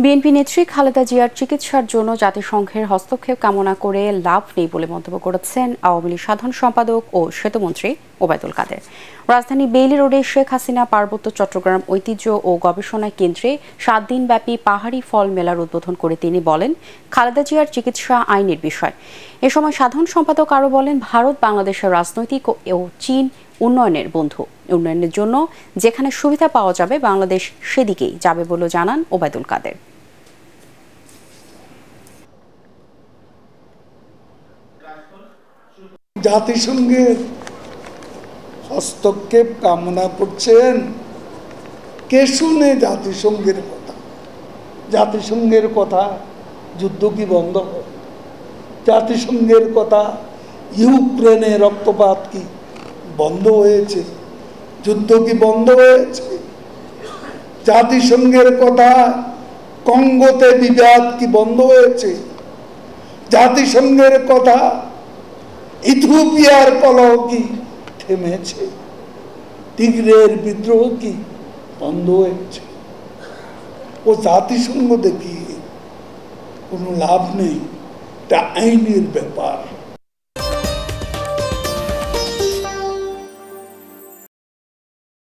BNP নেত্রী খালেদা জিয়ার চিকিৎসার জন্য জাতিসংঘের হস্তক্ষেপ কামনা করে লাভ নেই বলে মন্তব্য করেছেন আওয়ামী লীগ সাধারণ সম্পাদক ও সেতুমন্ত্রী ওবায়দুল কাদের। রাজধানী বেইলি রোডে শেখ হাসিনা পার্বত্য চট্টগ্রাম ঐতিহ্য ও গবেষণা কেন্দ্রে 7 দিনব্যাপী পাহাড়ি ফল মেলার উদ্বোধন করে তিনি বলেন, খালেদা জিয়ার চিকিৎসা আইনের বিষয়। এ সময় সাধারণ সম্পাদক আরও বলেন, ভারত বাংলাদেশের রাজনৈতিক ও চীন উন্নয়নের বন্ধু। উন্নয়নের জন্য যেখানে সুবিধা পাওয়া যাবে বাংলাদেশ সেদিকেই যাবে বলে জানান ওবায়দুল কাদের। জাতিসংঘের হস্তক্ষেপ কামনা করছেন কে? শুনে জাতিসংঘের কথা। জাতিসংঘের কথা যুদ্ধ কি বন্ধ হবে? জাতিসংঘের কথা ইউক্রেনে রক্তপাত কি বন্ধ হয়েছে? যুদ্ধ কি বন্ধ হয়েছে? জাতিসংঘের কথা কঙ্গোতে বিবাদ কি বন্ধ হয়েছে? জাতিসংঘের কথা ইথিওপিয়ার কলহ কি থেমেছে? টিগ্রের বিদ্রোহ কি বন্ধ হয়েছে? ও জাতিসংঘ দেখিয়ে কোনো লাভ নেই, এটা আইনের ব্যাপার।